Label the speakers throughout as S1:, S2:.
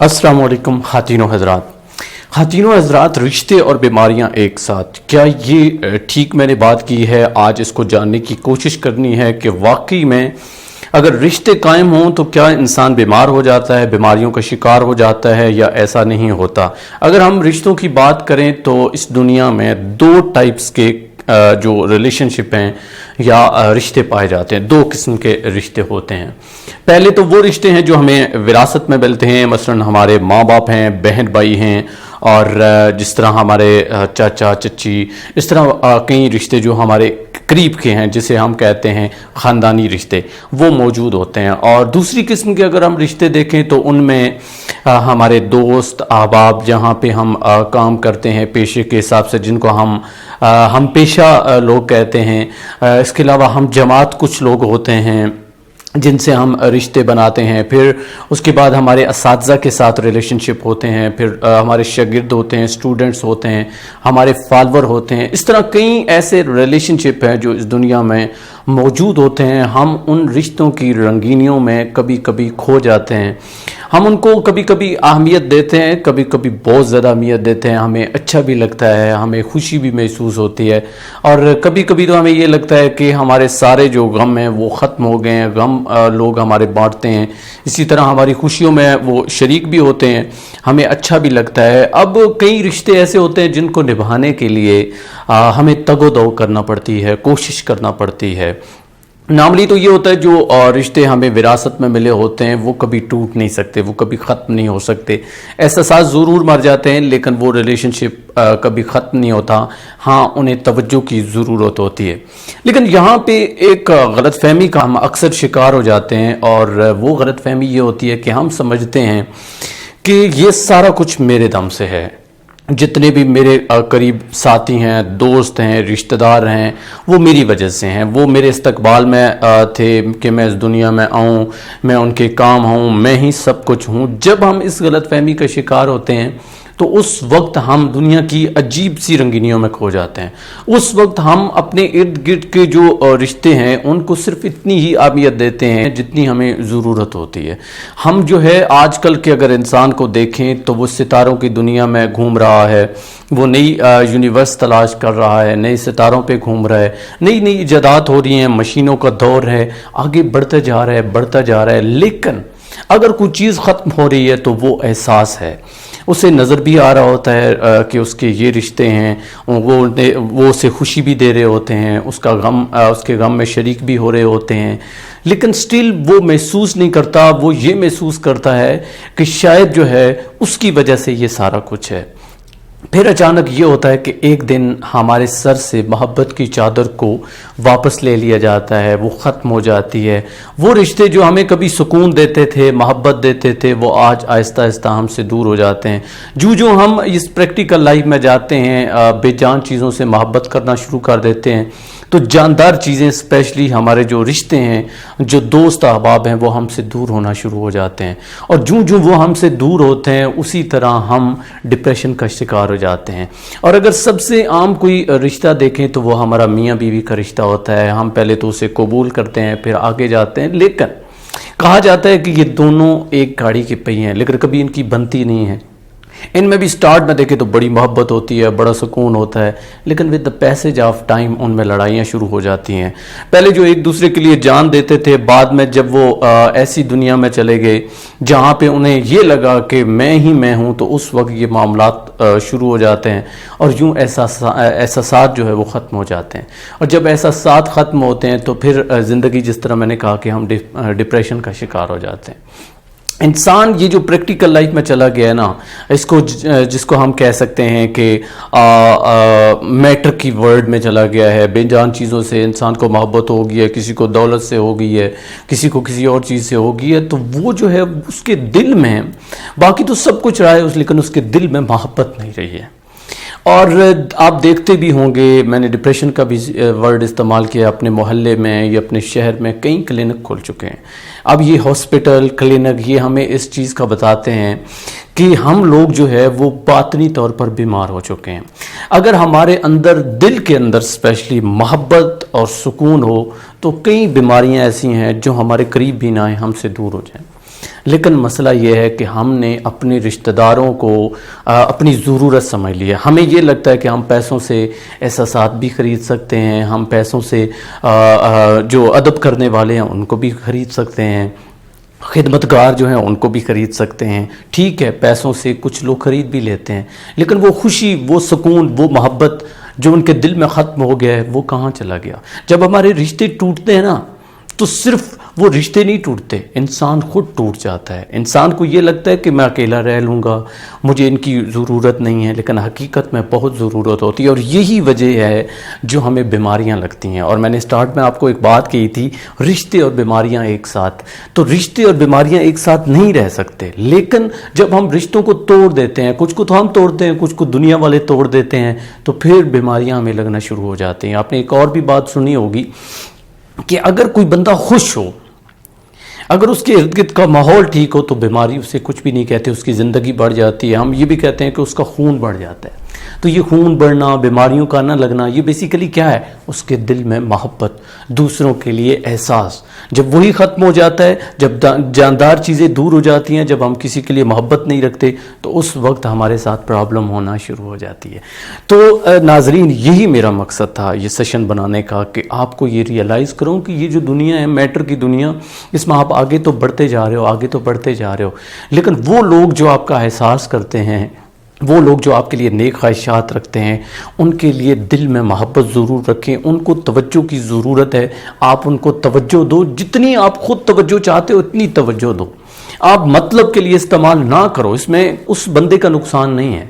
S1: अस्सलाम वालेकुम खातिनों हजरात, रिश्ते और बीमारियां एक साथ, क्या ये ठीक मैंने बात की है? आज इसको जानने की कोशिश करनी है कि वाकई में अगर रिश्ते कायम हों तो क्या इंसान बीमार हो जाता है, बीमारियों का शिकार हो जाता है, या ऐसा नहीं होता? अगर हम रिश्तों की बात करें तो इस दुनिया में दो टाइप्स के जो रिलेशनशिप हैं या रिश्ते पाए जाते हैं। दो किस्म के रिश्ते होते हैं। पहले तो वो रिश्ते हैं जो हमें विरासत में मिलते हैं, मसलन हमारे माँ बाप हैं, बहन भाई हैं, और जिस तरह हमारे चाचा चची, इस तरह कई रिश्ते जो हमारे करीब के हैं, जिसे हम कहते हैं ख़ानदानी रिश्ते, वो मौजूद होते हैं। और दूसरी किस्म के अगर हम रिश्ते देखें तो उनमें हमारे दोस्त अहबाब, जहाँ पे हम काम करते हैं पेशे के हिसाब से, जिनको हम पेशा लोग कहते हैं। इसके अलावा हम जमात कुछ लोग होते हैं जिनसे हम रिश्ते बनाते हैं। फिर उसके बाद हमारे असातिज़ा के साथ रिलेशनशिप होते हैं, फिर हमारे शागिर्द होते हैं, स्टूडेंट्स होते हैं, हमारे फॉलोअर होते हैं। इस तरह कई ऐसे रिलेशनशिप हैं जो इस दुनिया में मौजूद होते हैं। हम उन रिश्तों की रंगीनियों में कभी कभी खो जाते हैं। हम उनको कभी कभी अहमियत देते हैं, कभी कभी बहुत ज़्यादा अहमियत देते हैं। हमें अच्छा भी लगता है, हमें खुशी भी महसूस होती है, और कभी कभी तो हमें ये लगता है कि हमारे सारे जो गम हैं वो ख़त्म हो गए हैं। गम लोग हमारे बांटते हैं, इसी तरह हमारी खुशियों में वो शरीक भी होते हैं, हमें अच्छा भी लगता है। अब कई रिश्ते ऐसे होते हैं जिनको निभाने के लिए हमें तगो-दो करना पड़ती है, कोशिश करना पड़ती है। नॉर्मली तो ये होता है जो रिश्ते हमें विरासत में मिले होते हैं वो कभी टूट नहीं सकते, वो कभी ख़त्म नहीं हो सकते। एहसास ज़रूर मर जाते हैं, लेकिन वो रिलेशनशिप कभी ख़त्म नहीं होता। हाँ, उन्हें तवज्जो की ज़रूरत होती है। लेकिन यहाँ पे एक गलतफहमी का हम अक्सर शिकार हो जाते हैं, और वो गलतफहमी ये होती है कि हम समझते हैं कि ये सारा कुछ मेरे दम से है। जितने भी मेरे करीब साथी हैं, दोस्त हैं, रिश्तेदार हैं, वो मेरी वजह से हैं। वो मेरे इस्तकबाल में थे कि मैं इस दुनिया में आऊँ, मैं उनके काम हूँ, मैं ही सब कुछ हूँ। जब हम इस गलतफहमी का शिकार होते हैं तो उस वक्त हम दुनिया की अजीब सी रंगीनियों में खो जाते हैं। उस वक्त हम अपने इर्द गिर्द के जो रिश्ते हैं उनको सिर्फ इतनी ही अहमियत देते हैं जितनी हमें ज़रूरत होती है। हम जो है आजकल के अगर इंसान को देखें तो वो सितारों की दुनिया में घूम रहा है, वो नई यूनिवर्स तलाश कर रहा है, नए सितारों पे घूम रहा है, नई नई इजादात हो रही हैं, मशीनों का दौर है, आगे बढ़ता जा रहा है, बढ़ता जा रहा है। लेकिन अगर कोई चीज़ ख़त्म हो रही है तो वो एहसास है, उसे नज़र भी आ रहा होता है कि उसके ये रिश्ते हैं, वो उसे खुशी भी दे रहे होते हैं, उसके गम में शरीक भी हो रहे होते हैं, लेकिन स्टिल वो महसूस नहीं करता। वो ये महसूस करता है कि शायद जो है उसकी वजह से ये सारा कुछ है। फिर अचानक ये होता है कि एक दिन हमारे सर से मोहब्बत की चादर को वापस ले लिया जाता है, वो ख़त्म हो जाती है। वो रिश्ते जो हमें कभी सुकून देते थे, मोहब्बत देते थे, वो आज आहिस्ता आहिस्ता हमसे दूर हो जाते हैं। जो हम इस प्रैक्टिकल लाइफ में जाते हैं, बेजान चीज़ों से मोहब्बत करना शुरू कर देते हैं, तो जानदार चीज़ें, स्पेशली हमारे जो रिश्ते हैं, जो दोस्त अहबाब हैं, वो हमसे दूर होना शुरू हो जाते हैं। और जो वो हमसे दूर होते हैं उसी तरह हम डिप्रेशन का शिकार हो जाते हैं। और अगर सबसे आम कोई रिश्ता देखें तो वो हमारा मियाँ बीवी का रिश्ता होता है। हम पहले तो उसे कबूल करते हैं, फिर आगे जाते हैं। लेकिन कहा जाता है कि ये दोनों एक गाड़ी के पहिए हैं, लेकिन कभी इनकी बनती नहीं है। इनमें भी स्टार्ट में देखें तो बड़ी मोहब्बत होती है, बड़ा सुकून होता है, लेकिन with the passage of time उनमें लड़ाइयाँ शुरू हो जाती हैं। पहले जो एक दूसरे के लिए जान देते थे, बाद में जब वो ऐसी दुनिया में चले गए जहाँ पे उन्हें ये लगा कि मैं ही मैं हूँ, तो उस वक्त ये मामलात शुरू हो जाते हैं, और यूँ एहसासात जो है वो ख़त्म हो जाते हैं। और जब एहसासात ख़त्म होते हैं तो फिर ज़िंदगी, जिस तरह मैंने कहा कि हम डिप्रेशन का शिकार हो जाते हैं। इंसान ये जो प्रैक्टिकल लाइफ में चला गया है ना, जिसको हम कह सकते हैं कि मैटर की वर्ल्ड में चला गया है। बेजान चीज़ों से इंसान को मोहब्बत हो गई है, किसी को दौलत से हो गई है, किसी को किसी और चीज़ से हो गई है, तो वो जो है उसके दिल में, बाकी तो सब कुछ रहा है लेकिन उसके दिल में मोहब्बत नहीं रही है। और आप देखते भी होंगे, मैंने डिप्रेशन का भी वर्ड इस्तेमाल किया। अपने मोहल्ले में या अपने शहर में कई क्लिनिक खुल चुके हैं। अब ये हॉस्पिटल, क्लिनिक, ये हमें इस चीज़ का बताते हैं कि हम लोग जो है वो बातनी तौर पर बीमार हो चुके हैं। अगर हमारे अंदर, दिल के अंदर स्पेशली मोहब्बत और सुकून हो, तो कई बीमारियां ऐसी हैं जो हमारे करीब भी ना आए, हमसे दूर हो जाएं। لیکن مسئلہ یہ ہے کہ ہم نے اپنے رشتہ داروں کو اپنی ضرورت سمجھ لیا. ہمیں یہ لگتا ہے کہ ہم پیسوں سے احساسات بھی خرید سکتے ہیں, ہم پیسوں سے جو ادب کرنے والے ہیں ان کو بھی خرید سکتے ہیں, خدمتگار جو ہیں ان کو بھی خرید سکتے ہیں. ٹھیک ہے, پیسوں سے کچھ لوگ خرید بھی لیتے ہیں, لیکن وہ خوشی, وہ سکون, وہ محبت جو ان کے دل میں ختم ہو گیا ہے وہ کہاں چلا گیا؟ جب ہمارے رشتے ٹوٹتے ہیں نا تو صرف وہ رشتے نہیں ٹوٹتے, انسان خود ٹوٹ جاتا ہے. انسان کو یہ لگتا ہے کہ میں اکیلا رہ لوں گا, مجھے ان کی ضرورت نہیں ہے, لیکن حقیقت میں بہت ضرورت ہوتی ہے. اور یہی وجہ ہے جو ہمیں بیماریاں لگتی ہیں. اور میں نے سٹارٹ میں آپ کو ایک بات کہی تھی, رشتے اور بیماریاں ایک ساتھ. تو رشتے اور بیماریاں ایک ساتھ نہیں رہ سکتے, لیکن جب ہم رشتوں کو توڑ دیتے ہیں, کچھ کو تو ہم توڑتے ہیں, کچھ کو دنیا والے توڑ دیتے ہیں, تو پھر بیماریاں ہمیں لگنا شروع ہو جاتی ہیں. آپ نے ایک اور بھی بات سنی ہوگی کہ اگر کوئی بندہ خوش ہو, اگر اس کے ارد گرد کا ماحول ٹھیک ہو, تو بیماری اسے کچھ بھی نہیں کہتے, اس کی زندگی بڑھ جاتی ہے. ہم یہ بھی کہتے ہیں کہ اس کا خون بڑھ جاتا ہے. تو یہ خون بڑھنا, بیماریوں کا نہ لگنا, یہ بیسیکلی کیا ہے؟ اس کے دل میں محبت, دوسروں کے لیے احساس. جب وہی ختم ہو جاتا ہے, جب جاندار چیزیں دور ہو جاتی ہیں, جب ہم کسی کے لیے محبت نہیں رکھتے, تو اس وقت ہمارے ساتھ پرابلم ہونا شروع ہو جاتی ہے. تو ناظرین, یہی میرا مقصد تھا یہ سیشن بنانے کا, کہ آپ کو یہ ریئلائز کروں کہ یہ جو دنیا ہے, میٹر کی دنیا, اس میں آپ آگے تو بڑھتے جا رہے ہو, آگے تو بڑھتے جا رہے ہو, لیکن وہ لوگ جو آپ کا احساس کرتے ہیں, وہ لوگ جو آپ کے لیے نیک خواہشات رکھتے ہیں, ان کے لیے دل میں محبت ضرور رکھیں. ان کو توجہ کی ضرورت ہے, آپ ان کو توجہ دو. جتنی آپ خود توجہ چاہتے ہو اتنی توجہ دو. آپ مطلب کے لیے استعمال نہ کرو. اس میں اس بندے کا نقصان نہیں ہے,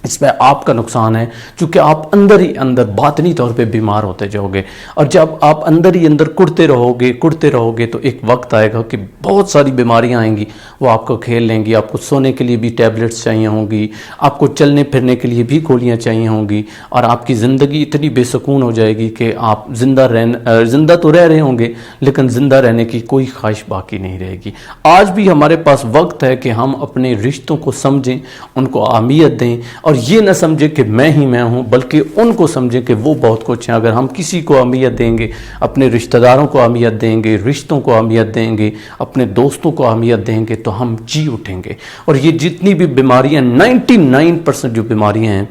S1: اس میں آپ کا نقصان ہے, چونکہ آپ اندر ہی اندر باطنی طور پہ بیمار ہوتے جاؤ گے. اور جب آپ اندر ہی اندر کڑتے رہو گے تو ایک وقت آئے گا کہ بہت ساری بیماریاں آئیں گی, وہ آپ کو کھیل لیں گی. آپ کو سونے کے لیے بھی ٹیبلٹس چاہیے ہوں گی, آپ کو چلنے پھرنے کے لیے بھی گولیاں چاہیے ہوں گی, اور آپ کی زندگی اتنی بے سکون ہو جائے گی کہ آپ زندہ تو رہ رہے ہوں گے, لیکن زندہ رہنے کی کوئی خواہش باقی نہیں رہے گی. آج بھی ہمارے پاس وقت ہے کہ ہم اپنے رشتوں کو سمجھیں, ان کو اہمیت دیں, اور یہ نہ سمجھیں کہ میں ہی میں ہوں, بلکہ ان کو سمجھیں کہ وہ بہت کچھ ہیں. اگر ہم کسی کو اہمیت دیں گے, اپنے رشتہ داروں کو اہمیت دیں گے, رشتوں کو اہمیت دیں گے, اپنے دوستوں کو اہمیت دیں گے, تو ہم جی اٹھیں گے. اور یہ جتنی بھی بیماریاں, 99% جو بیماریاں ہیں,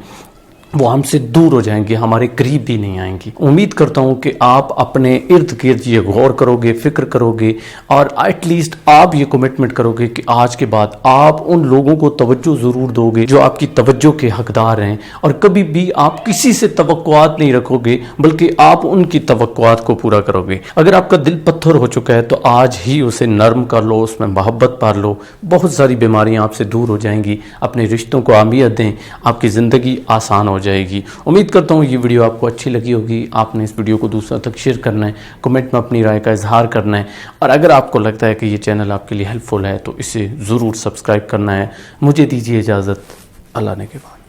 S1: وہ ہم سے دور ہو جائیں گی, ہمارے قریب بھی نہیں آئیں گی. امید کرتا ہوں کہ آپ اپنے ارد گرد یہ غور کرو گے, فکر کرو گے, اور ایٹ لیسٹ آپ یہ کمٹمنٹ کرو گے کہ آج کے بعد آپ ان لوگوں کو توجہ ضرور دو گے جو آپ کی توجہ کے حقدار ہیں, اور کبھی بھی آپ کسی سے توقعات نہیں رکھو گے, بلکہ آپ ان کی توقعات کو پورا کرو گے. اگر آپ کا دل پتھر ہو چکا ہے تو آج ہی اسے نرم کر لو, اس میں محبت پال لو, بہت ساری بیماریاں آپ سے دور ہو جائیں گی. اپنے رشتوں کو اہمیت دیں, آپ کی زندگی آسان ہو جائے گی. امید کرتا ہوں یہ ویڈیو آپ کو اچھی لگی ہوگی. آپ نے اس ویڈیو کو دوسروں تک شیئر کرنا ہے, کمنٹ میں اپنی رائے کا اظہار کرنا ہے, اور اگر آپ کو لگتا ہے کہ یہ چینل آپ کے لیے ہیلپ فل ہے تو اسے ضرور سبسکرائب کرنا ہے. مجھے دیجیے اجازت, اللہ نے کے بعد.